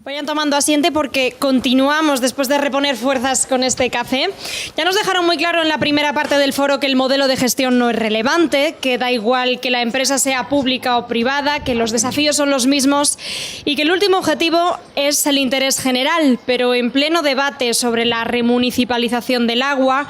Vayan tomando asiento porque continuamos después de reponer fuerzas con este café. Ya nos dejaron muy claro en la primera parte del foro que el modelo de gestión no es relevante, que da igual que la empresa sea pública o privada, que los desafíos son los mismos y que el último objetivo es el interés general. Pero en pleno debate sobre la remunicipalización del agua,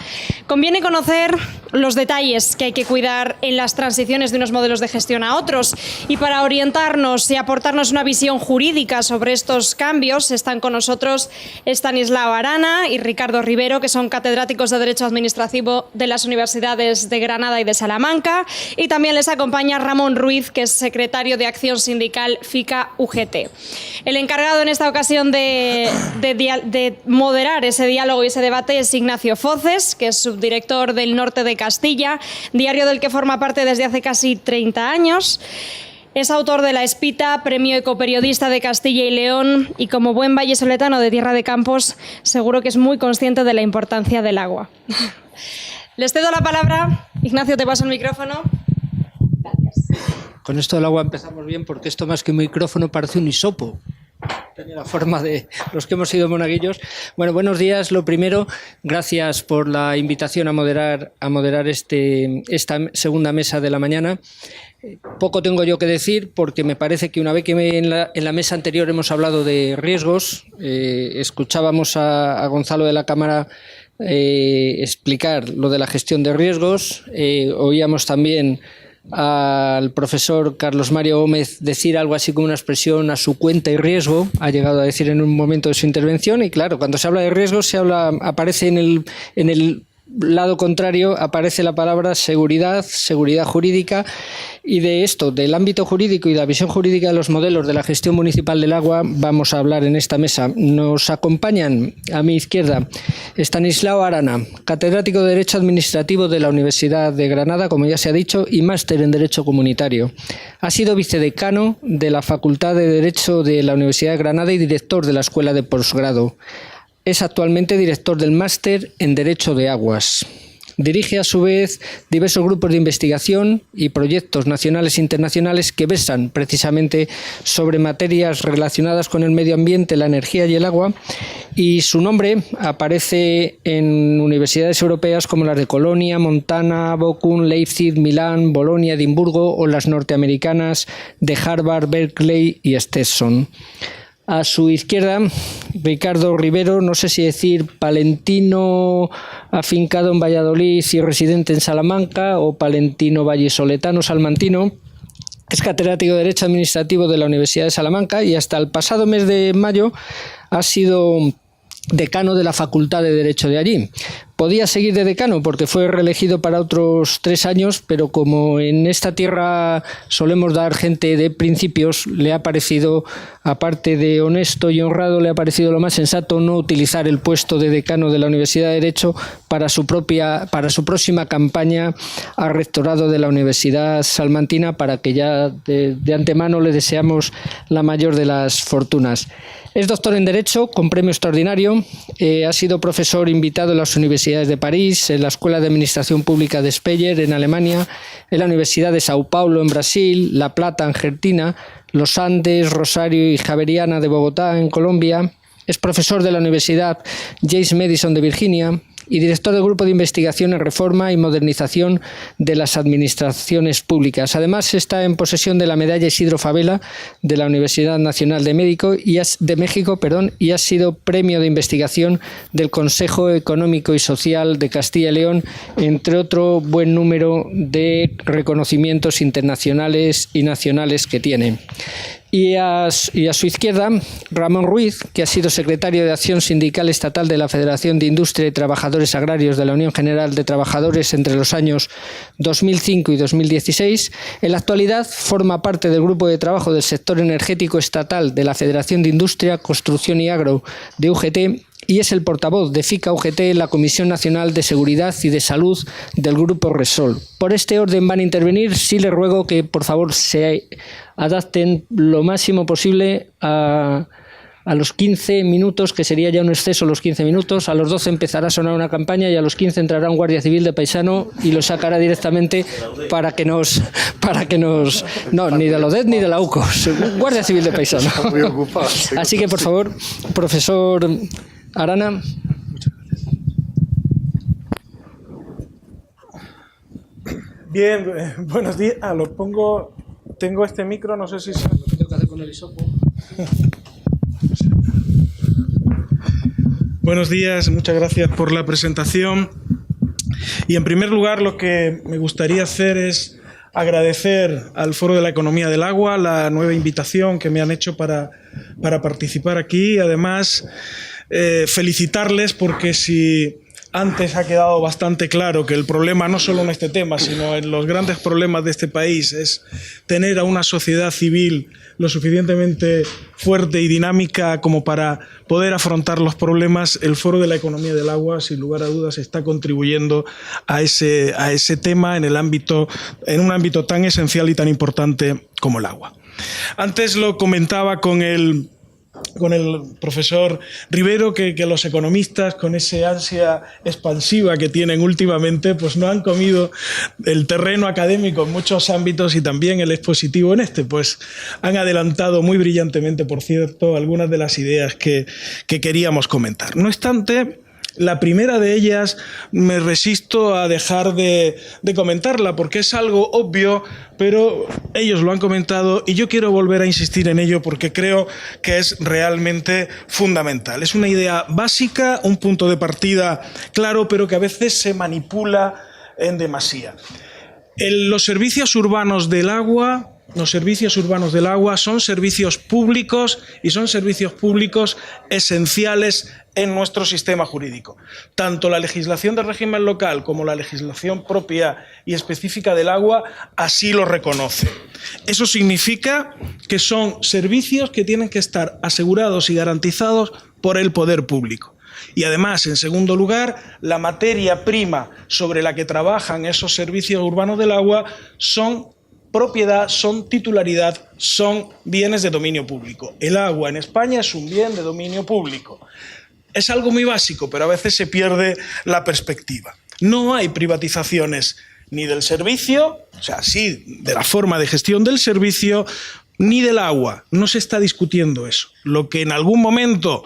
conviene conocer los detalles que hay que cuidar en las transiciones de unos modelos de gestión a otros. Y para orientarnos y aportarnos una visión jurídica sobre estos cambios están con nosotros Estanislao Arana y Ricardo Rivero, que son catedráticos de Derecho Administrativo de las Universidades de Granada y de Salamanca, y también les acompaña Ramón Ruiz, que es secretario de Acción Sindical FICA-UGT. El encargado en esta ocasión de moderar ese diálogo y ese debate es Ignacio Foces, que es subdirector del Norte de Castilla, diario del que forma parte desde hace casi 30 años. Es autor de La Espita, premio Ecoperiodista de Castilla y León, y como buen vallesoletano de Tierra de Campos, seguro que es muy consciente de la importancia del agua. Les cedo la palabra. Ignacio, te paso el micrófono. Gracias. Con esto del agua empezamos bien, porque esto más que un micrófono parece un hisopo. Tiene la forma de los que hemos sido monaguillos. Bueno, buenos días. Lo primero, gracias por la invitación a moderar esta segunda mesa de la mañana. Poco tengo yo que decir, porque me parece que una vez que en la mesa anterior hemos hablado de riesgos, escuchábamos a Gonzalo de la Cámara explicar lo de la gestión de riesgos, oíamos también al profesor Carlos Mario Gómez decir algo así como una expresión a su cuenta y riesgo, ha llegado a decir en un momento de su intervención, y claro, cuando se habla de riesgos aparece en el lado contrario, aparece la palabra seguridad jurídica, y de esto, del ámbito jurídico y de la visión jurídica de los modelos de la gestión municipal del agua, vamos a hablar en esta mesa. Nos acompañan a mi izquierda Estanislao Arana, catedrático de Derecho Administrativo de la Universidad de Granada, como ya se ha dicho, y máster en Derecho Comunitario. Ha sido vicedecano de la Facultad de Derecho de la Universidad de Granada y director de la Escuela de Posgrado. Es actualmente director del máster en Derecho de Aguas. Dirige a su vez diversos grupos de investigación y proyectos nacionales e internacionales que versan precisamente sobre materias relacionadas con el medio ambiente, la energía y el agua, y su nombre aparece en universidades europeas como las de Colonia, Montana, Bochum, Leipzig, Milán, Bolonia, Edimburgo, o las norteamericanas de Harvard, Berkeley y Stetson. A su izquierda, Ricardo Rivero, no sé si decir palentino afincado en Valladolid y residente en Salamanca, o palentino vallisoletano salmantino. Es catedrático de Derecho Administrativo de la Universidad de Salamanca y hasta el pasado mes de mayo ha sido decano de la Facultad de Derecho de allí. Podía seguir de decano porque fue reelegido para otros 3 años, pero como en esta tierra solemos dar gente de principios, le ha parecido, aparte de honesto y honrado, le ha parecido lo más sensato no utilizar el puesto de decano de la Universidad de Derecho para su próxima campaña al rectorado de la Universidad Salmantina, para que ya de antemano le deseamos la mayor de las fortunas. Es doctor en Derecho con premio extraordinario, ha sido profesor invitado en las universidades de París, en la Escuela de Administración Pública de Speyer en Alemania, en la Universidad de Sao Paulo en Brasil, La Plata en Argentina, Los Andes, Rosario y Javeriana de Bogotá en Colombia. Es profesor de la Universidad James Madison de Virginia y director del Grupo de Investigación en Reforma y Modernización de las Administraciones Públicas. Además, está en posesión de la medalla Isidro Fabela de la Universidad Nacional de México y ha sido premio de investigación del Consejo Económico y Social de Castilla y León, entre otro buen número de reconocimientos internacionales y nacionales que tiene. Y a su izquierda, Ramón Ruiz, que ha sido secretario de Acción Sindical Estatal de la Federación de Industria y Trabajadores Agrarios de la Unión General de Trabajadores entre los años 2005 y 2016. En la actualidad forma parte del Grupo de Trabajo del Sector Energético Estatal de la Federación de Industria, Construcción y Agro de UGT, y es el portavoz de FICA-UGT en la Comisión Nacional de Seguridad y de Salud del Grupo Resol. Por este orden van a intervenir. Sí les ruego que por favor se adapten lo máximo posible a A los 15 minutos, que sería ya un exceso los 15 minutos, a los 12 empezará a sonar una campaña y a los 15 entrará un guardia civil de paisano y lo sacará directamente para que nos no, ni de la ODED ni de la UCOS, guardia civil de paisano. Así que, por favor, profesor Arana. Bien, buenos días. Lo pongo. Tengo este micro, no sé si se... Tengo que hacer con el hisopo. Buenos días, muchas gracias por la presentación. Y en primer lugar, lo que me gustaría hacer es agradecer al Foro de la Economía del Agua la nueva invitación que me han hecho para participar aquí. Además, felicitarles porque si antes ha quedado bastante claro que el problema no solo en este tema, sino en los grandes problemas de este país es tener a una sociedad civil lo suficientemente fuerte y dinámica como para poder afrontar los problemas. El Foro de la Economía del Agua, sin lugar a dudas, está contribuyendo a ese tema en un ámbito tan esencial y tan importante como el agua. Antes lo comentaba con el profesor Rivero que los economistas, con esa ansia expansiva que tienen últimamente, pues no han comido el terreno académico en muchos ámbitos y también el expositivo en este, pues han adelantado muy brillantemente, por cierto, algunas de las ideas que queríamos comentar. No obstante, la primera de ellas me resisto a dejar de comentarla porque es algo obvio, pero ellos lo han comentado y yo quiero volver a insistir en ello porque creo que es realmente fundamental. Es una idea básica, un punto de partida claro, pero que a veces se manipula en demasía. Los servicios urbanos del agua son servicios públicos y son servicios públicos esenciales en nuestro sistema jurídico. Tanto la legislación del régimen local como la legislación propia y específica del agua así lo reconoce. Eso significa que son servicios que tienen que estar asegurados y garantizados por el poder público. Y además, en segundo lugar, la materia prima sobre la que trabajan esos servicios urbanos del agua son propiedad, son titularidad, son bienes de dominio público. El agua en España es un bien de dominio público. Es algo muy básico, pero a veces se pierde la perspectiva. No hay privatizaciones ni del servicio, o sea, sí, de la forma de gestión del servicio, ni del agua. No se está discutiendo eso. Lo que en algún momento,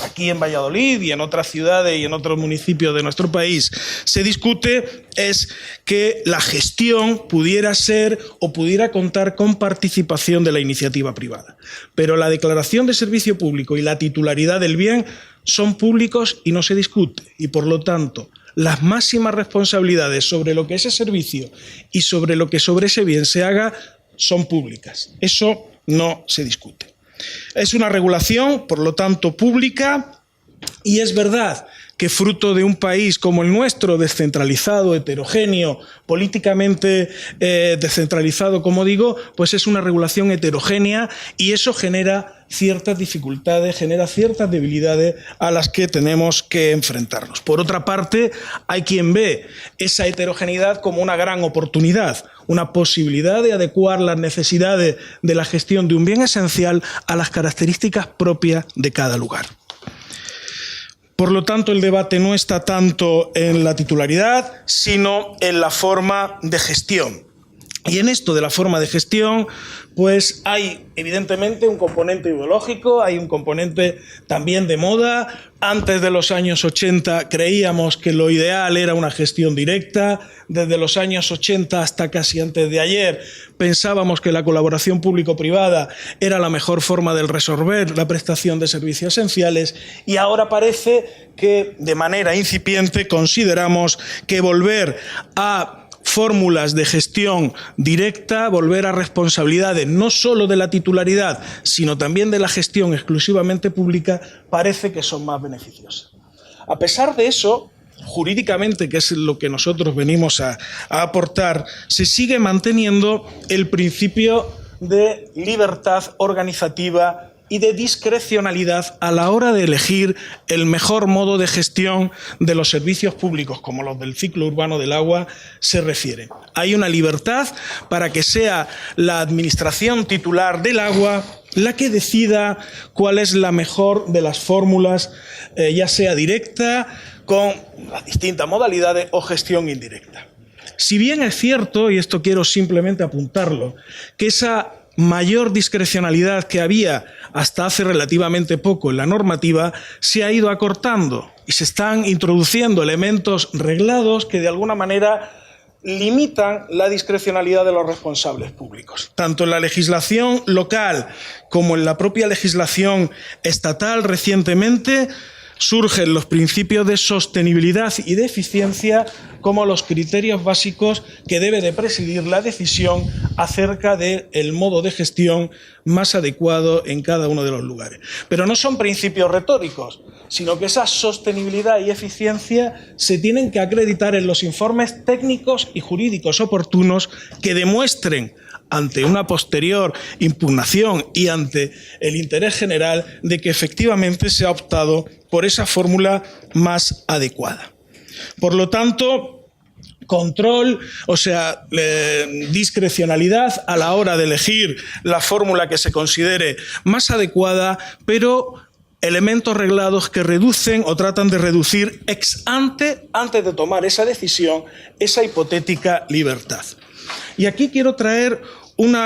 aquí en Valladolid y en otras ciudades y en otros municipios de nuestro país, se discute es que la gestión pudiera ser o pudiera contar con participación de la iniciativa privada. Pero la declaración de servicio público y la titularidad del bien son públicos y no se discute. Y por lo tanto, las máximas responsabilidades sobre lo que ese servicio y sobre lo que sobre ese bien se haga son públicas. Eso no se discute. Es una regulación, por lo tanto, pública, y es verdad que fruto de un país como el nuestro, descentralizado, heterogéneo, políticamente descentralizado, como digo, pues es una regulación heterogénea y eso genera ciertas dificultades, genera ciertas debilidades a las que tenemos que enfrentarnos. Por otra parte, hay quien ve esa heterogeneidad como una gran oportunidad, una posibilidad de adecuar las necesidades de la gestión de un bien esencial a las características propias de cada lugar. Por lo tanto, el debate no está tanto en la titularidad, sino en la forma de gestión. Y en esto de la forma de gestión, pues hay evidentemente un componente ideológico, hay un componente también de moda. Antes de los años 80 creíamos que lo ideal era una gestión directa. Desde los años 80 hasta casi antes de ayer pensábamos que la colaboración público-privada era la mejor forma de resolver la prestación de servicios esenciales y ahora parece que de manera incipiente consideramos que volver a fórmulas de gestión directa, volver a responsabilidades no solo de la titularidad, sino también de la gestión exclusivamente pública, parece que son más beneficiosas. A pesar de eso, jurídicamente, que es lo que nosotros venimos a aportar, se sigue manteniendo el principio de libertad organizativa y de discrecionalidad a la hora de elegir el mejor modo de gestión de los servicios públicos, como los del ciclo urbano del agua se refiere. Hay una libertad para que sea la administración titular del agua la que decida cuál es la mejor de las fórmulas, ya sea directa, con las distintas modalidades, o gestión indirecta. Si bien es cierto, y esto quiero simplemente apuntarlo, que esa mayor discrecionalidad que había hasta hace relativamente poco en la normativa se ha ido acortando y se están introduciendo elementos reglados que de alguna manera limitan la discrecionalidad de los responsables públicos. Tanto en la legislación local como en la propia legislación estatal recientemente surgen los principios de sostenibilidad y de eficiencia como los criterios básicos que debe de presidir la decisión acerca del modo de gestión más adecuado en cada uno de los lugares. Pero no son principios retóricos, sino que esa sostenibilidad y eficiencia se tienen que acreditar en los informes técnicos y jurídicos oportunos que demuestren ante una posterior impugnación y ante el interés general de que efectivamente se ha optado por esa fórmula más adecuada. Por lo tanto, control, discrecionalidad a la hora de elegir la fórmula que se considere más adecuada, pero elementos reglados que reducen o tratan de reducir ex ante, antes de tomar esa decisión, esa hipotética libertad. Y aquí quiero traer un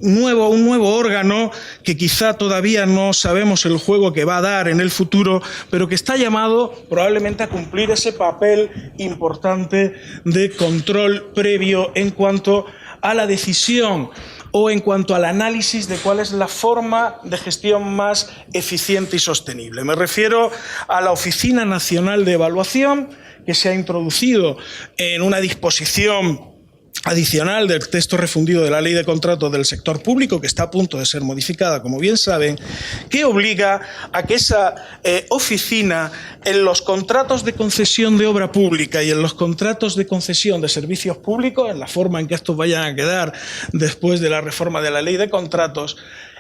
nuevo órgano que quizá todavía no sabemos el juego que va a dar en el futuro, pero que está llamado probablemente a cumplir ese papel importante de control previo en cuanto a la decisión o en cuanto al análisis de cuál es la forma de gestión más eficiente y sostenible. Me refiero a la Oficina Nacional de Evaluación, que se ha introducido en una disposición adicional del texto refundido de la Ley de Contratos del Sector Público, que está a punto de ser modificada, como bien saben, que obliga a que esa oficina, en los contratos de concesión de obra pública y en los contratos de concesión de servicios públicos, en la forma en que estos vayan a quedar después de la reforma de la Ley de Contratos,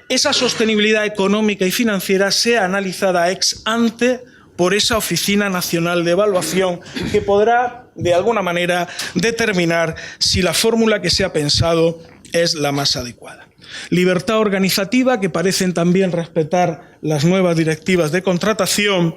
esa sostenibilidad económica y financiera sea analizada ex ante por esa Oficina Nacional de Evaluación, que podrá, de alguna manera, determinar si la fórmula que se ha pensado es la más adecuada. Libertad organizativa, que parecen también respetar las nuevas directivas de contratación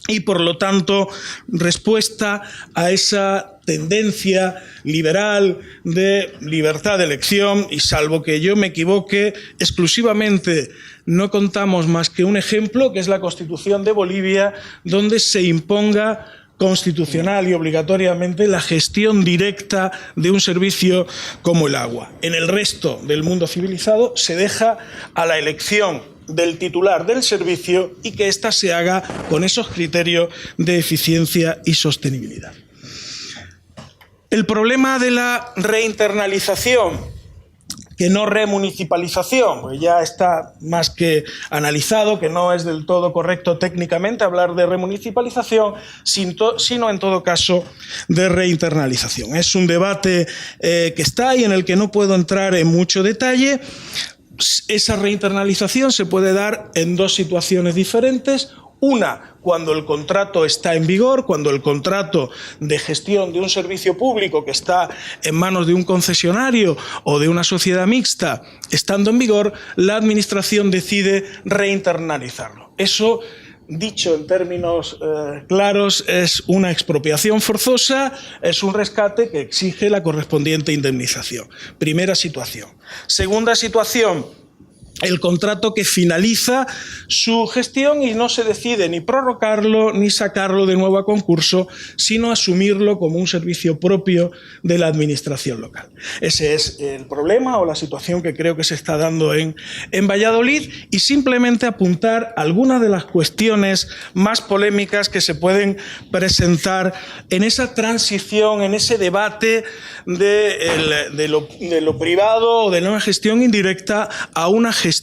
y, por lo tanto, respuesta a esa tendencia liberal de libertad de elección, y salvo que yo me equivoque, exclusivamente no contamos más que un ejemplo, que es la Constitución de Bolivia, donde se imponga constitucional y obligatoriamente la gestión directa de un servicio como el agua. En el resto del mundo civilizado se deja a la elección del titular del servicio y que ésta se haga con esos criterios de eficiencia y sostenibilidad. El problema de la reinternalización, que no remunicipalización, pues ya está más que analizado, que no es del todo correcto técnicamente hablar de remunicipalización, sino en todo caso de reinternalización. Es un debate que está ahí, en el que no puedo entrar en mucho detalle. Esa reinternalización se puede dar en dos situaciones diferentes. Una, cuando el contrato está en vigor, cuando el contrato de gestión de un servicio público que está en manos de un concesionario o de una sociedad mixta, estando en vigor, la Administración decide reinternalizarlo. Eso, dicho en términos claros, es una expropiación forzosa, es un rescate que exige la correspondiente indemnización. Primera situación. Segunda situación, el contrato que finaliza su gestión y no se decide ni prorrogarlo ni sacarlo de nuevo a concurso, sino asumirlo como un servicio propio de la administración local. Ese es el problema o la situación que creo que se está dando en Valladolid, y simplemente apuntar algunas de las cuestiones más polémicas que se pueden presentar en esa transición, en ese debate de lo privado o de una gestión indirecta a una gestión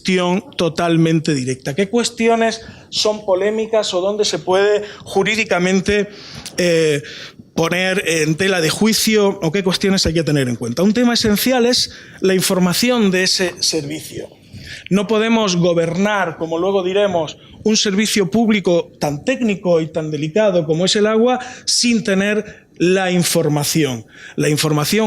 totalmente directa. ¿Qué cuestiones son polémicas o dónde se puede jurídicamente poner en tela de juicio, o qué cuestiones hay que tener en cuenta? Un tema esencial es la información de ese servicio. No podemos gobernar, como luego diremos, un servicio público tan técnico y tan delicado como es el agua sin tener la información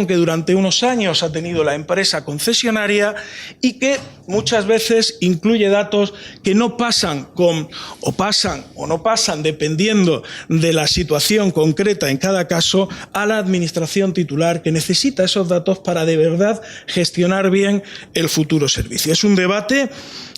que durante unos años ha tenido la empresa concesionaria y que muchas veces incluye datos que no pasan o no pasan dependiendo de la situación concreta en cada caso a la administración titular, que necesita esos datos para de verdad gestionar bien el futuro servicio. Es un debate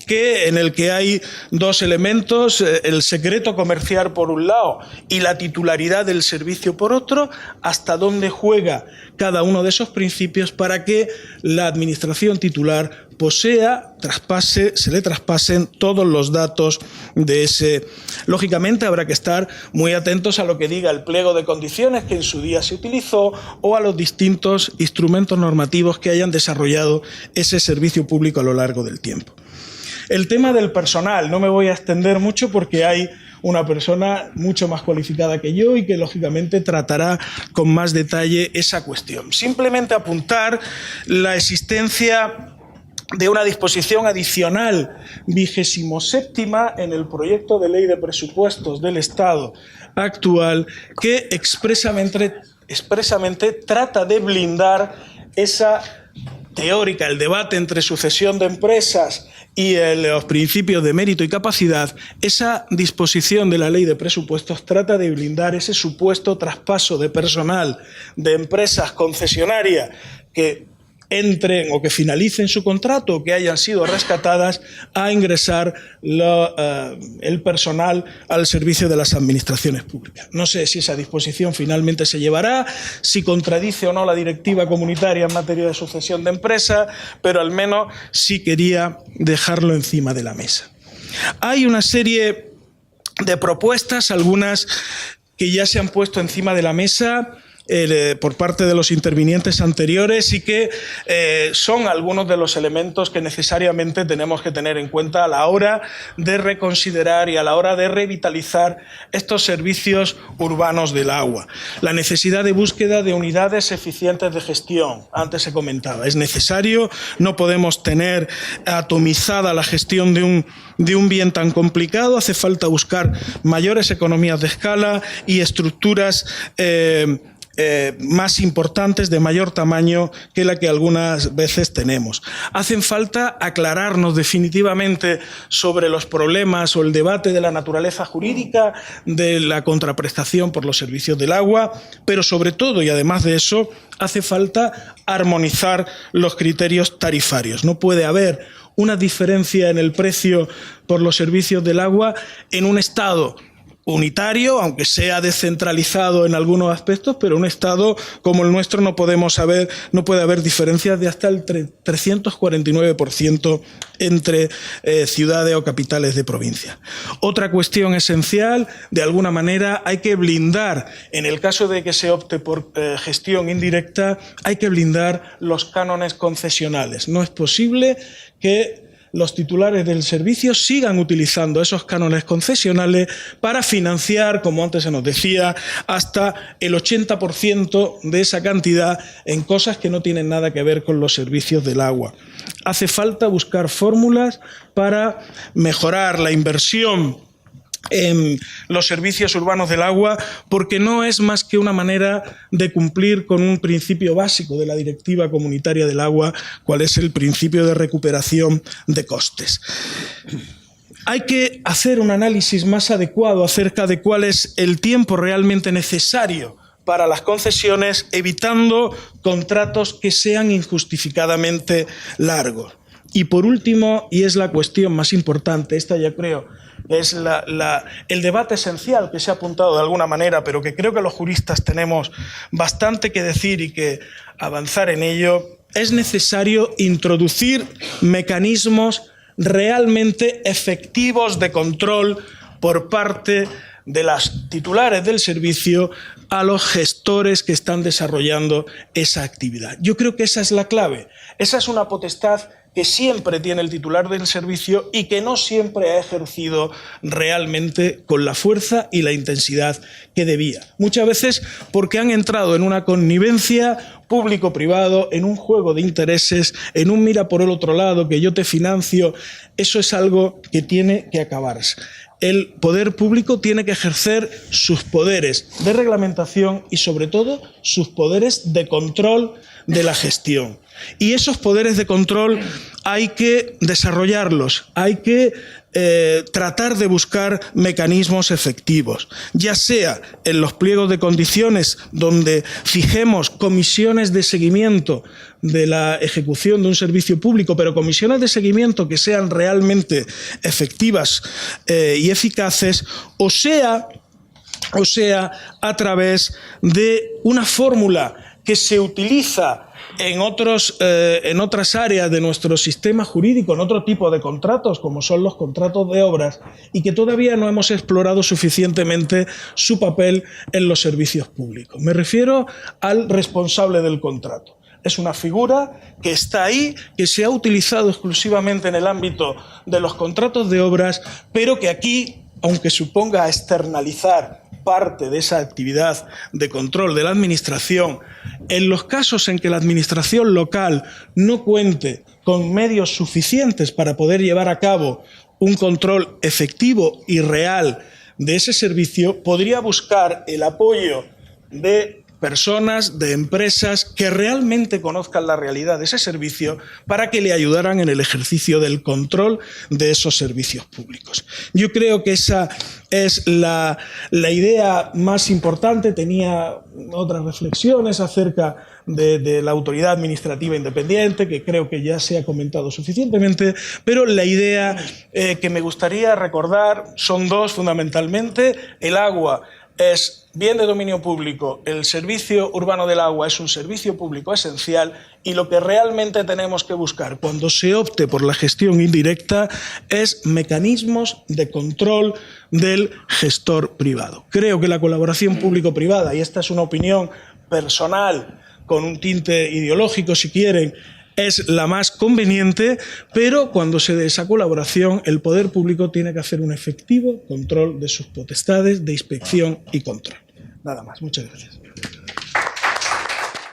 en el que hay dos elementos, el secreto comercial por un lado y la titularidad del servicio por otro, hasta dónde juega cada uno de esos principios para que la administración titular posea, se le traspasen todos los datos de ese. Lógicamente habrá que estar muy atentos a lo que diga el pliego de condiciones que en su día se utilizó o a los distintos instrumentos normativos que hayan desarrollado ese servicio público a lo largo del tiempo. El tema del personal, no me voy a extender mucho porque hay una persona mucho más cualificada que yo y que lógicamente tratará con más detalle esa cuestión. Simplemente apuntar la existencia de una disposición adicional 27ª en el proyecto de ley de presupuestos del Estado actual que expresamente trata de blindar esa teórica, el debate entre sucesión de empresas y los principios de mérito y capacidad. Esa disposición de la ley de presupuestos trata de blindar ese supuesto traspaso de personal de empresas concesionarias que entren o que finalicen su contrato o que hayan sido rescatadas a ingresar el personal al servicio de las administraciones públicas. No sé si esa disposición finalmente se llevará, si contradice o no la directiva comunitaria en materia de sucesión de empresas, pero al menos sí quería dejarlo encima de la mesa. Hay una serie de propuestas, algunas que ya se han puesto encima de la mesa por parte de los intervinientes anteriores y que son algunos de los elementos que necesariamente tenemos que tener en cuenta a la hora de reconsiderar y a la hora de revitalizar estos servicios urbanos del agua. La necesidad de búsqueda de unidades eficientes de gestión, antes se comentaba, es necesario, no podemos tener atomizada la gestión de un bien tan complicado, hace falta buscar mayores economías de escala y estructuras más importantes, de mayor tamaño que la que algunas veces tenemos. Hacen falta aclararnos definitivamente sobre los problemas o el debate de la naturaleza jurídica de la contraprestación por los servicios del agua, pero sobre todo, y además de eso, hace falta armonizar los criterios tarifarios. No puede haber una diferencia en el precio por los servicios del agua en un Estado unitario, aunque sea descentralizado en algunos aspectos, pero un Estado como el nuestro no puede haber diferencias de hasta el 349% entre ciudades o capitales de provincia. Otra cuestión esencial, de alguna manera, hay que blindar, en el caso de que se opte por gestión indirecta, hay que blindar los cánones concesionales. No es posible que los titulares del servicio sigan utilizando esos cánones concesionales para financiar, como antes se nos decía, hasta el 80% de esa cantidad en cosas que no tienen nada que ver con los servicios del agua. Hace falta buscar fórmulas para mejorar la inversión en los servicios urbanos del agua, porque no es más que una manera de cumplir con un principio básico de la Directiva Comunitaria del Agua, cuál es el principio de recuperación de costes. Hay que hacer un análisis más adecuado acerca de cuál es el tiempo realmente necesario para las concesiones, evitando contratos que sean injustificadamente largos. Y por último, y es la cuestión más importante, esta ya creo es el debate esencial que se ha apuntado de alguna manera, pero que creo que los juristas tenemos bastante que decir y que avanzar en ello, es necesario introducir mecanismos realmente efectivos de control por parte de las titulares del servicio a los gestores que están desarrollando esa actividad. Yo creo que esa es la clave. Esa es una potestad que siempre tiene el titular del servicio y que no siempre ha ejercido realmente con la fuerza y la intensidad que debía. Muchas veces porque han entrado en una connivencia público-privado, en un juego de intereses, en un mira por el otro lado, que yo te financio. Eso es algo que tiene que acabarse. El poder público tiene que ejercer sus poderes de reglamentación y, sobre todo, sus poderes de control de la gestión. Y esos poderes de control hay que desarrollarlos, hay que tratar de buscar mecanismos efectivos, ya sea en los pliegos de condiciones donde fijemos comisiones de seguimiento de la ejecución de un servicio público, pero comisiones de seguimiento que sean realmente efectivas y eficaces, o sea a través de una fórmula que se utiliza en otras áreas de nuestro sistema jurídico, en otro tipo de contratos, como son los contratos de obras, y que todavía no hemos explorado suficientemente su papel en los servicios públicos. Me refiero al responsable del contrato. Es una figura que está ahí, que se ha utilizado exclusivamente en el ámbito de los contratos de obras, pero que aquí, aunque suponga externalizar parte de esa actividad de control de la Administración, en los casos en que la Administración local no cuente con medios suficientes para poder llevar a cabo un control efectivo y real de ese servicio, podría buscar el apoyo de personas, de empresas que realmente conozcan la realidad de ese servicio para que le ayudaran en el ejercicio del control de esos servicios públicos. Yo creo que esa es la idea más importante. Tenía otras reflexiones acerca de la autoridad administrativa independiente, que creo que ya se ha comentado suficientemente, pero la idea que me gustaría recordar son dos fundamentalmente. El agua es bien de dominio público, el servicio urbano del agua es un servicio público esencial, y lo que realmente tenemos que buscar cuando se opte por la gestión indirecta es mecanismos de control del gestor privado. Creo que la colaboración público-privada, y esta es una opinión personal con un tinte ideológico si quieren, es la más conveniente, pero cuando se dé esa colaboración, el poder público tiene que hacer un efectivo control de sus potestades de inspección y control. Nada más. Muchas gracias.